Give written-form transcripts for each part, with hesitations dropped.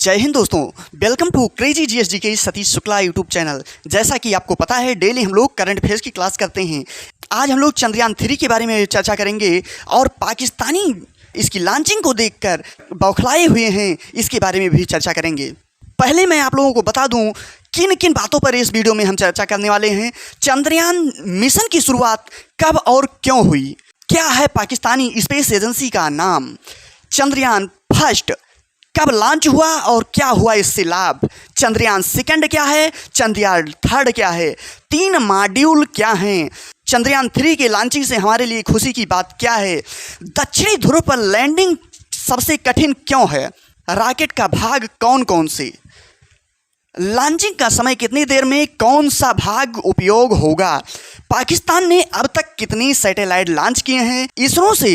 जय हिंद दोस्तों, welcome to crazy GSD के सतीश शुक्ला यूट्यूब चैनल। जैसा कि आपको पता है, डेली हम लोग करंट अफेयर्स की क्लास करते हैं। आज हम लोग चंद्रयान 3 के बारे में चर्चा करेंगे और पाकिस्तानी इसकी लॉन्चिंग को देखकर बौखलाए हुए हैं, इसके बारे में भी चर्चा करेंगे। पहले मैं आप लोगों को बता दूं किन किन बातों पर इस वीडियो में हम चर्चा करने वाले हैं। चंद्रयान मिशन की शुरुआत कब और क्यों हुई, क्या है पाकिस्तानी स्पेस एजेंसी का नाम, चंद्रयान फर्स्ट कब लॉन्च हुआ और क्या हुआ इससे लाभ, चंद्रयान सेकंड क्या है, चंद्रयान थर्ड क्या है, 3 मॉड्यूल क्या हैं, चंद्रयान 3 के लॉन्चिंग से हमारे लिए खुशी की बात क्या है, दक्षिणी ध्रुव पर लैंडिंग सबसे कठिन क्यों है, रॉकेट का भाग कौन कौन से, लॉन्चिंग का समय कितनी देर में कौन सा भाग उपयोग होगा, पाकिस्तान ने अब तक कितने सैटेलाइट लॉन्च किए हैं, इसरो से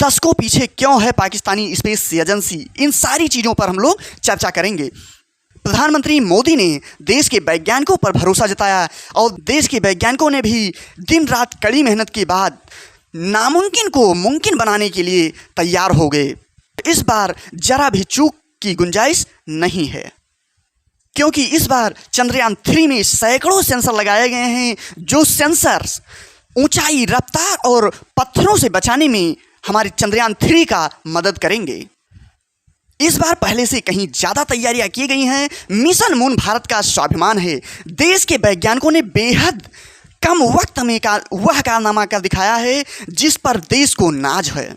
दशकों पीछे क्यों है पाकिस्तानी स्पेस एजेंसी, इन सारी चीज़ों पर हम लोग चर्चा करेंगे। प्रधानमंत्री मोदी ने देश के वैज्ञानिकों पर भरोसा जताया और देश के वैज्ञानिकों ने भी दिन रात कड़ी मेहनत के बाद नामुमकिन को मुमकिन बनाने के लिए तैयार हो गए। इस बार जरा भी चूक की गुंजाइश नहीं है, क्योंकि इस बार चंद्रयान 3 में सैकड़ों सेंसर लगाए गए हैं, जो सेंसर्स ऊंचाई, रफ्तार और पत्थरों से बचाने में हमारे चंद्रयान 3 का मदद करेंगे। इस बार पहले से कहीं ज़्यादा तैयारियां की गई हैं। मिशन मून भारत का स्वाभिमान है। देश के वैज्ञानिकों ने बेहद कम वक्त में वह कारनामा कर दिखाया है जिस पर देश को नाज है।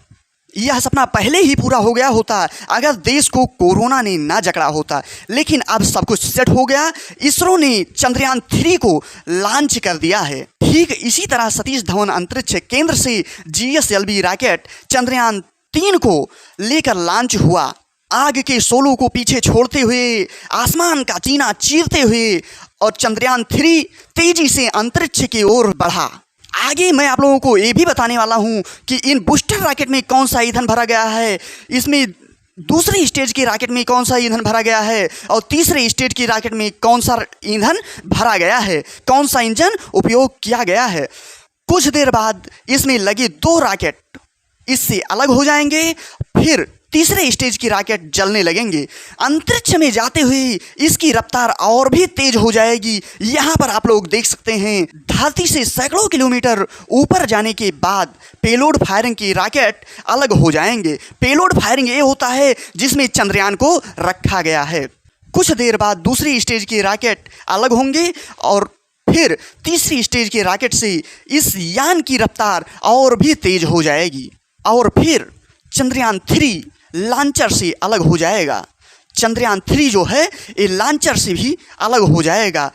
यह सपना पहले ही पूरा हो गया होता अगर देश को कोरोना ने ना जकड़ा होता, लेकिन अब सब कुछ सेट हो गया। इसरो ने चंद्रयान 3 को लॉन्च कर दिया है। ठीक इसी तरह सतीश धवन अंतरिक्ष केंद्र से GSLV रॉकेट चंद्रयान 3 को लेकर लॉन्च हुआ। आग के शोलों को पीछे छोड़ते हुए, आसमान का चीना चीरते हुए और चंद्रयान 3 तेजी से अंतरिक्ष की ओर बढ़ा। आगे मैं आप लोगों को ये भी बताने वाला हूँ कि इन बूस्टर रॉकेट में कौन सा ईंधन भरा गया है, इसमें दूसरे स्टेज के रॉकेट में कौन सा ईंधन भरा गया है और तीसरे स्टेज की रॉकेट में कौन सा ईंधन भरा गया है, कौन सा इंजन उपयोग किया गया है। कुछ देर बाद इसमें लगे 2 रॉकेट इससे अलग हो जाएंगे, फिर तीसरे स्टेज की रॉकेट जलने लगेंगे। अंतरिक्ष में जाते हुए इसकी रफ्तार और भी तेज हो जाएगी। यहाँ पर आप लोग देख सकते हैं, धरती से सैकड़ों किलोमीटर ऊपर जाने के बाद पेलोड फायरिंग की रॉकेट अलग हो जाएंगे। पेलोड फायरिंग ये होता है जिसमें चंद्रयान को रखा गया है। कुछ देर बाद दूसरी स्टेज के रॉकेट अलग होंगे और फिर तीसरी स्टेज के रॉकेट से इस यान की रफ्तार और भी तेज हो जाएगी और फिर चंद्रयान 3 लॉन्चर से अलग हो जाएगा। चंद्रयान 3 जो है ये लॉन्चर से भी अलग हो जाएगा।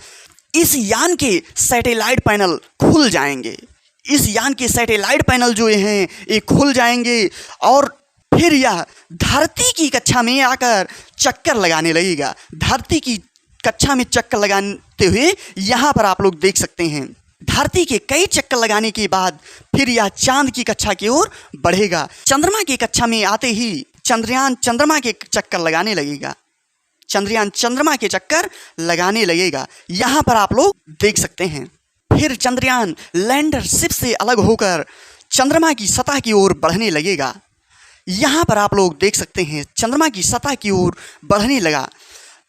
इस यान के सैटेलाइट पैनल खुल जाएंगे। इस यान के सैटेलाइट पैनल जो हैं ये खुल जाएंगे और फिर यह धरती की कक्षा में आकर चक्कर लगाने लगेगा। धरती की कक्षा में चक्कर लगाते हुए यहाँ पर आप लोग देख सकते हैं, धरती के कई चक्कर लगाने के बाद फिर यह चांद की कक्षा की ओर बढ़ेगा। चंद्रमा की कक्षा में आते ही चंद्रयान चंद्रमा के चक्कर लगाने लगेगा। चंद्रयान चंद्रमा के चक्कर लगाने लगेगा, यहाँ पर आप लोग देख सकते हैं। फिर चंद्रयान लैंडर शिप से अलग होकर चंद्रमा की सतह की ओर बढ़ने लगेगा। यहाँ पर आप लोग देख सकते हैं, चंद्रमा की सतह की ओर बढ़ने लगा।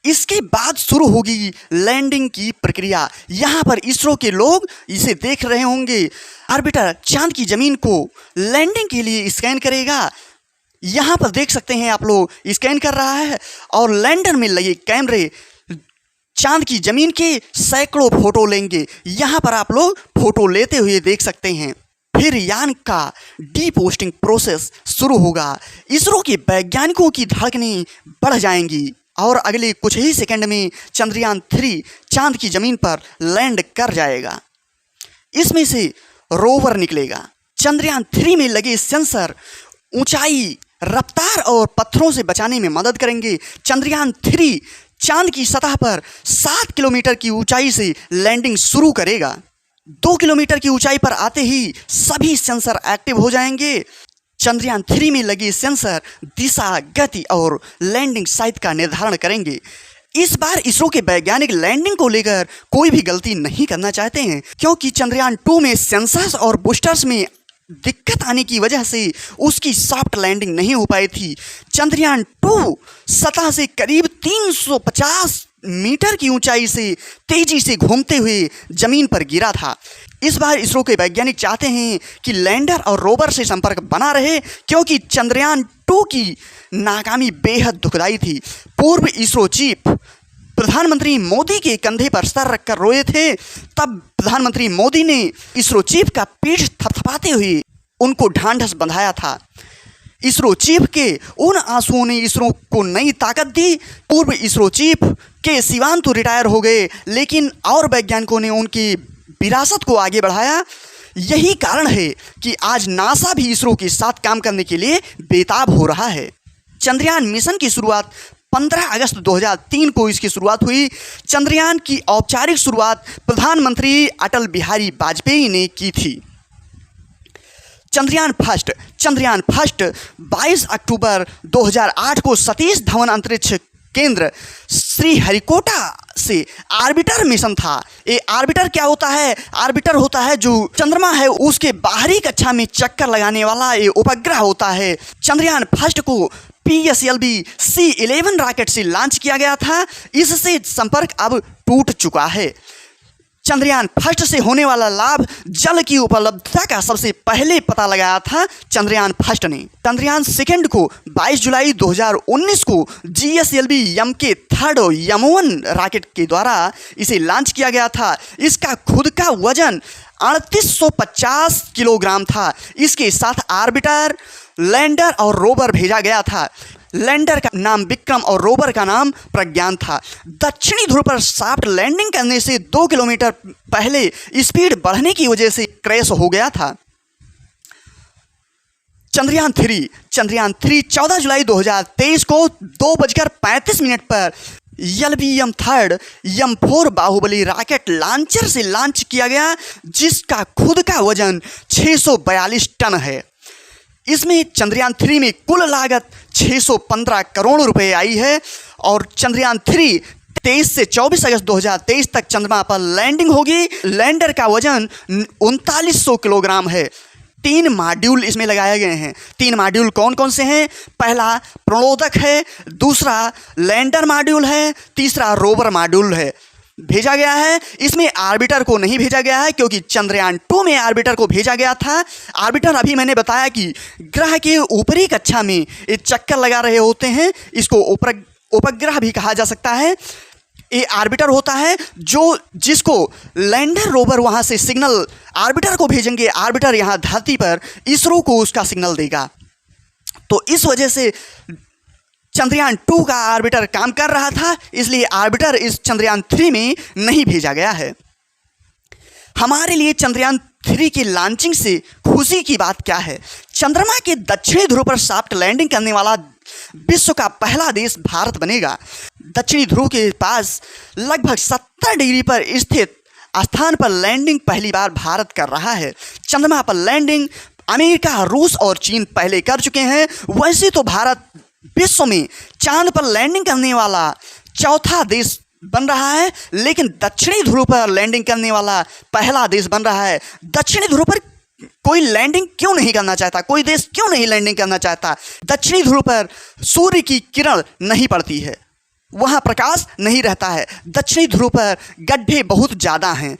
इसके बाद शुरू होगी लैंडिंग की प्रक्रिया। यहाँ पर इसरो के लोग इसे देख रहे होंगे। ऑर्बिटर चांद की ज़मीन को लैंडिंग के लिए स्कैन करेगा। यहाँ पर देख सकते हैं आप लोग, स्कैन कर रहा है और लैंडर में लगे कैमरे चांद की ज़मीन के सैकड़ों फोटो लेंगे। यहाँ पर आप लोग फोटो लेते हुए देख सकते हैं। फिर यान का डीपोस्टिंग प्रोसेस शुरू होगा। इसरो के वैज्ञानिकों की धड़कनें बढ़ जाएंगी और अगले कुछ ही सेकंड में चंद्रयान 3 चांद की ज़मीन पर लैंड कर जाएगा। इसमें से रोवर निकलेगा। चंद्रयान 3 में लगे सेंसर ऊंचाई, रफ्तार और पत्थरों से बचाने में मदद करेंगे। चंद्रयान 3 चांद की सतह पर 7 किलोमीटर की ऊंचाई से लैंडिंग शुरू करेगा। 2 किलोमीटर की ऊंचाई पर आते ही सभी सेंसर एक्टिव हो जाएंगे। चंद्रयान 3 में लगे सेंसर दिशा, गति और लैंडिंग साइट का निर्धारण करेंगे। इस बार इसरो के वैज्ञानिक लैंडिंग को लेकर कोई भी गलती नहीं करना चाहते हैं, क्योंकि चंद्रयान 2 में सेंसर्स और बूस्टर्स में दिक्कत आने की वजह से उसकी सॉफ्ट लैंडिंग नहीं हो पाई थी। चंद्रयान 2 सतह से करीब 350 मीटर की ऊंचाई से तेजी से घूमते हुए जमीन पर गिरा था। इस बार इसरो के वैज्ञानिक चाहते हैं कि लैंडर और रोवर से संपर्क बना रहे, क्योंकि चंद्रयान 2 की नाकामी बेहद दुखदाई थी। पूर्व इसरो चीफ प्रधानमंत्री मोदी के कंधे पर सर रखकर रोए थे। तब प्रधानमंत्री मोदी ने इसरो चीफ का पीठ थपथपाते हुए उनको ढांढस बंधाया था। इसरो चीफ के उन आंसुओं ने इसरो को नई ताकत दी। पूर्व इसरो चीफ के सिवान तो रिटायर हो गए, लेकिन और वैज्ञानिकों ने उनकी विरासत को आगे बढ़ाया। यही कारण है कि आज नासा भी इसरो के साथ काम करने के लिए बेताब हो रहा है। चंद्रयान मिशन की शुरुआत 15 अगस्त 2003 को इसकी शुरुआत हुई। चंद्रयान की औपचारिक शुरुआत प्रधानमंत्री अटल बिहारी वाजपेयी ने की थी। चंद्रयान फर्स्ट 22 अक्टूबर 2008 को सतीश धवन अंतरिक्ष केंद्र श्रीहरिकोटा से आर्बिटर मिशन था। ये आर्बिटर क्या होता है? आर्बिटर होता है जो चंद्रमा है उसके बाहरी कक्षा में चक्कर लगाने वाला ये उपग्रह होता है। चंद्रयान फर्स्ट को PSLV C11 रॉकेट से लॉन्च किया गया था। इससे संपर्क अब टूट चुका है। चंद्रयान फर्स्ट से होने वाला लाभ जल की उपलब्धता का सबसे पहले पता लगाया था चंद्रयान फर्स्ट ने। चंद्रयान सेकंड को 22 जुलाई 2019 को GSLV यम के थर्ड यम1 रॉकेट के द्वारा इसे लॉन्च किया गया था। इसका खुद का वजन 3850 किलोग्राम था। इसके साथ आर्बिटर, लैंडर और रोवर भेजा गया था। लैंडर का नाम विक्रम और रोवर का नाम प्रज्ञान था। दक्षिणी ध्रुव पर सॉफ्ट लैंडिंग करने से 2 किलोमीटर पहले स्पीड बढ़ने की वजह से क्रैश हो गया था। चंद्रयान 3 14 जुलाई 2023 को 2:35 पर LV थर्ड यम4 बाहुबली रॉकेट लॉन्चर से लॉन्च किया गया, जिसका खुद का वजन 642 टन है। इसमें चंद्रयान 3 में कुल लागत 615 करोड़ रुपए आई है और चंद्रयान 3 23 से 24 अगस्त 2023 तक चंद्रमा पर लैंडिंग होगी। लैंडर का वजन 3900 किलोग्राम है। 3 मॉड्यूल इसमें लगाए गए हैं। 3 मॉड्यूल कौन कौन से हैं? पहला प्रणोदक है, दूसरा लैंडर मॉड्यूल है, तीसरा रोवर मॉड्यूल है भेजा गया है। इसमें आर्बिटर को नहीं भेजा गया है, क्योंकि चंद्रयान 2 में आर्बिटर को भेजा गया था। आर्बिटर अभी मैंने बताया कि ग्रह के ऊपरी कक्षा में ये चक्कर लगा रहे होते हैं। इसको उपग्रह भी कहा जा सकता है। ये आर्बिटर होता है जिसको लैंडर रोवर वहाँ से सिग्नल आर्बिटर को भेजेंगे। आर्बिटर यहाँ धरती पर इसरो को उसका सिग्नल देगा। तो इस वजह से चंद्रयान 2 का आर्बिटर काम कर रहा था, इसलिए आर्बिटर इस चंद्रयान 3 में नहीं भेजा गया है। हमारे लिए चंद्रयान 3 की लॉन्चिंग से खुशी की बात क्या है? चंद्रमा के दक्षिणी ध्रुव पर सॉफ्ट लैंडिंग करने वाला विश्व का पहला देश भारत बनेगा। दक्षिणी ध्रुव के पास लगभग 70 डिग्री पर स्थित स्थान पर लैंडिंग पहली बार भारत कर रहा है। चंद्रमा पर लैंडिंग अमेरिका, रूस और चीन पहले कर चुके हैं। वैसे तो भारत विश्व में चांद पर लैंडिंग करने वाला चौथा देश बन रहा है, लेकिन दक्षिणी ध्रुव पर लैंडिंग करने वाला पहला देश बन रहा है। दक्षिणी ध्रुव पर कोई लैंडिंग क्यों नहीं करना चाहता? कोई देश क्यों नहीं लैंडिंग करना चाहता? दक्षिणी ध्रुव पर सूर्य की किरण नहीं पड़ती है, वहाँ प्रकाश नहीं रहता है। दक्षिणी ध्रुव पर गड्ढे बहुत ज़्यादा हैं।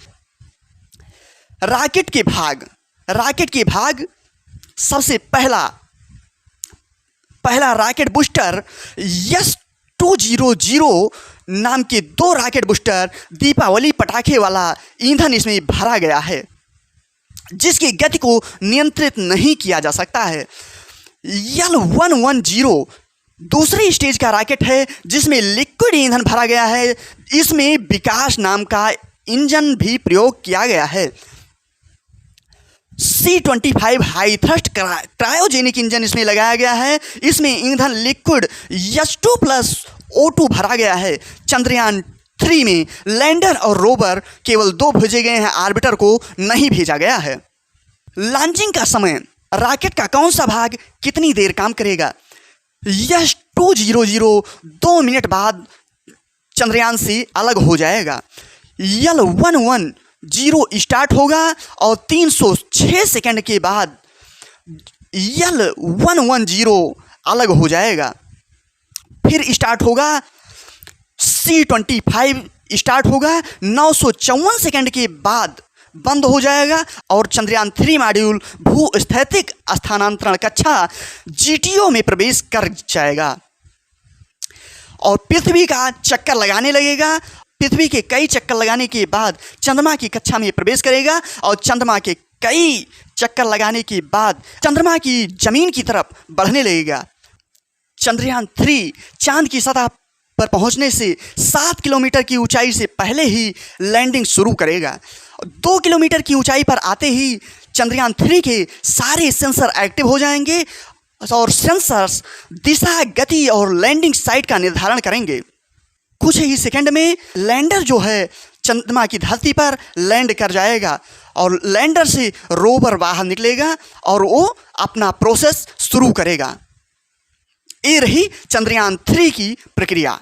रॉकेट के भाग सबसे पहला रॉकेट बूस्टर S200 नाम के 2 रॉकेट बूस्टर दीपावली पटाखे वाला ईंधन इसमें भरा गया है, जिसकी गति को नियंत्रित नहीं किया जा सकता है। L110 दूसरी स्टेज का रॉकेट है, जिसमें लिक्विड ईंधन भरा गया है। इसमें विकास नाम का इंजन भी प्रयोग किया गया है। C25 high thrust cryogenic engine इसमें लगाया गया है। इसमें ईंधन लिक्विड H2+O2 भरा गया है। चंद्रयान 3 में लैंडर और रोवर केवल 2 भेजे गए हैं, आर्बिटर को नहीं भेजा गया है। लॉन्चिंग का समय, रॉकेट का कौन सा भाग कितनी देर काम करेगा? S200 2 मिनट बाद चंद्रयान से अलग हो जाएगा। L110 स्टार्ट होगा और 306 सेकंड के बाद L110 अलग हो जाएगा। फिर स्टार्ट होगा C25 स्टार्ट होगा 954 सेकंड के बाद बंद हो जाएगा और चंद्रयान 3 मॉड्यूल भूस्थैतिक स्थानांतरण कक्षा GTO में प्रवेश कर जाएगा और पृथ्वी का चक्कर लगाने लगेगा। पृथ्वी के कई चक्कर लगाने के बाद चंद्रमा की कक्षा में प्रवेश करेगा और चंद्रमा के कई चक्कर लगाने के बाद चंद्रमा की जमीन की तरफ बढ़ने लगेगा। चंद्रयान 3 चांद की सतह पर पहुंचने से 7 किलोमीटर की ऊंचाई से पहले ही लैंडिंग शुरू करेगा। 2 किलोमीटर की ऊंचाई पर आते ही चंद्रयान 3 के सारे सेंसर एक्टिव हो जाएंगे और सेंसर्स दिशा, गति और लैंडिंग साइट का निर्धारण करेंगे। कुछ ही सेकंड में लैंडर जो है चंद्रमा की धरती पर लैंड कर जाएगा और लैंडर से रोवर बाहर निकलेगा और वो अपना प्रोसेस शुरू करेगा। ये रही चंद्रयान 3 की प्रक्रिया।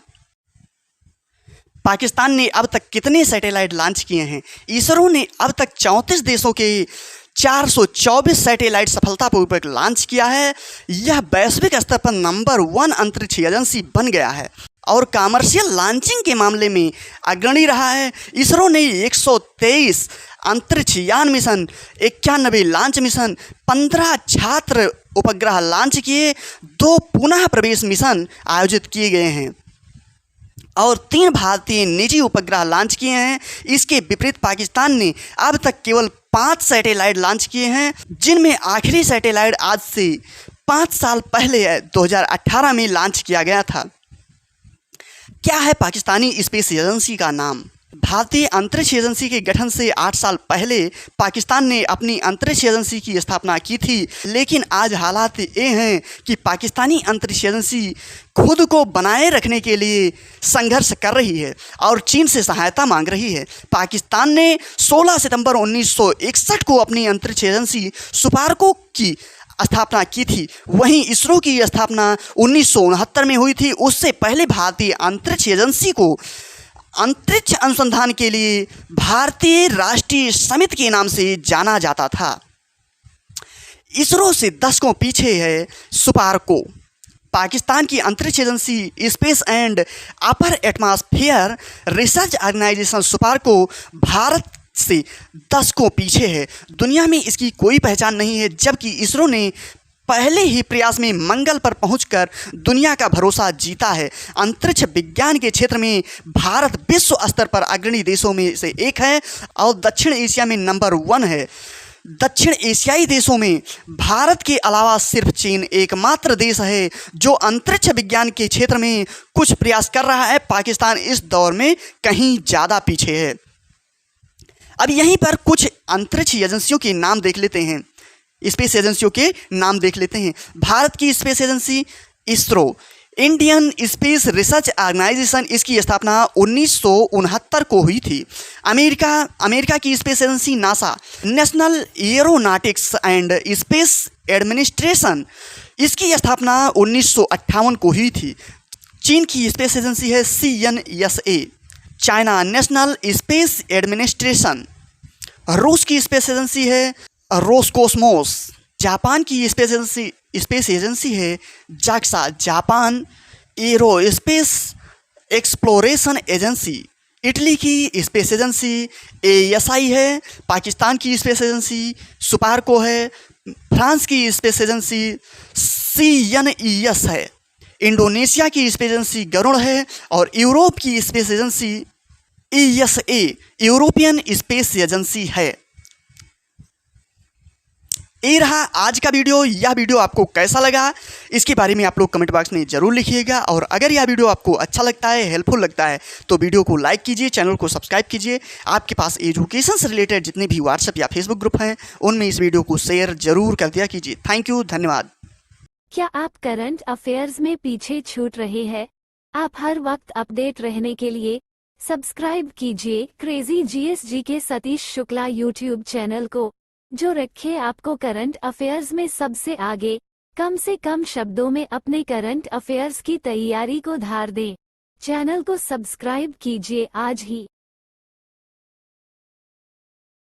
पाकिस्तान ने अब तक कितने सैटेलाइट लॉन्च किए हैं? इसरो ने अब तक 34 देशों के 424 सैटेलाइट सफलतापूर्वक लॉन्च किया है। यह वैश्विक स्तर पर नंबर 1 अंतरिक्ष एजेंसी बन गया है और कमर्शियल लॉन्चिंग के मामले में अग्रणी रहा है। इसरो ने 123 अंतरिक्ष यान मिशन, 91 लॉन्च मिशन, 15 छात्र उपग्रह लॉन्च किए, 2 पुनः प्रवेश मिशन आयोजित किए गए हैं और 3 भारतीय निजी उपग्रह लॉन्च किए हैं। इसके विपरीत पाकिस्तान ने अब तक केवल 5 सैटेलाइट लॉन्च किए हैं, जिनमें आखिरी सैटेलाइट आज से 5 साल पहले 2018 में लॉन्च किया गया था। क्या है पाकिस्तानी स्पेस एजेंसी का नाम? भारतीय अंतरिक्ष एजेंसी के गठन से 8 साल पहले पाकिस्तान ने अपनी अंतरिक्ष एजेंसी की स्थापना की थी, लेकिन आज हालात ये हैं कि पाकिस्तानी अंतरिक्ष एजेंसी खुद को बनाए रखने के लिए संघर्ष कर रही है और चीन से सहायता मांग रही है। पाकिस्तान ने 16 सितंबर 1961 को अपनी अंतरिक्ष एजेंसी सुपार्को की स्थापना की थी। वहीं इसरो की स्थापना 1969 में हुई थी। उससे पहले भारतीय अंतरिक्ष एजेंसी को अंतरिक्ष अनुसंधान के लिए भारतीय राष्ट्रीय समिति के नाम से जाना जाता था। इसरो से दशकों पीछे है सुपार्को। पाकिस्तान की अंतरिक्ष agency space and upper atmosphere research organization SUPARCO Bharat से दशकों पीछे है। दुनिया में इसकी कोई पहचान नहीं है, जबकि इसरो ने पहले ही प्रयास में मंगल पर पहुंचकर दुनिया का भरोसा जीता है। अंतरिक्ष विज्ञान के क्षेत्र में भारत विश्व स्तर पर अग्रणी देशों में से एक है और दक्षिण एशिया में नंबर 1 है। दक्षिण एशियाई देशों में भारत के अलावा सिर्फ चीन एकमात्र देश है जो अंतरिक्ष विज्ञान के क्षेत्र में कुछ प्रयास कर रहा है। पाकिस्तान इस दौर में कहीं ज़्यादा पीछे है। अब यहीं पर कुछ अंतरिक्ष एजेंसियों के नाम देख लेते हैं, स्पेस एजेंसियों के नाम देख लेते हैं। भारत की space agency ISRO, Indian space research organisation, इसकी स्थापना 1969 को हुई थी। अमेरिका की space agency NASA, national aeronautics and space administration, इसकी स्थापना 1958 को हुई थी। चीन की स्पेस एजेंसी है CNSA, China national space administration. रूस की स्पेस एजेंसी है रोसकोस्मोस। जापान की स्पेस एजेंसी है JAXA, Japan aerospace exploration agency. Italy की स्पेस एजेंसी ASI है। पाकिस्तान की स्पेस एजेंसी सुपार्को है। फ्रांस की स्पेस एजेंसी CNES है। इंडोनेशिया की स्पेस एजेंसी गरुड़ है और यूरोप की space agency ESA European space agency है। ये रहा आज का वीडियो। यह वीडियो आपको कैसा लगा इसके बारे में आप लोग कमेंट बॉक्स में ज़रूर लिखिएगा और अगर यह वीडियो आपको अच्छा लगता है, हेल्पफुल लगता है तो वीडियो को लाइक कीजिए, चैनल को सब्सक्राइब कीजिए। आपके पास एजुकेशन से रिलेटेड जितने भी व्हाट्सएप या फेसबुक ग्रुप हैं उनमें इस वीडियो को शेयर जरूर कर दिया कीजिए। थैंक यू, धन्यवाद। क्या आप करंट अफेयर्स में पीछे छूट रहे हैं? आप हर वक्त अपडेट रहने के लिए सब्सक्राइब कीजिए क्रेजी GSG के सतीश शुक्ला यूट्यूब चैनल को, जो रखे आपको करंट अफेयर्स में सबसे आगे। कम से कम शब्दों में अपने करंट अफेयर्स की तैयारी को धार दे। चैनल को सब्सक्राइब कीजिए आज ही।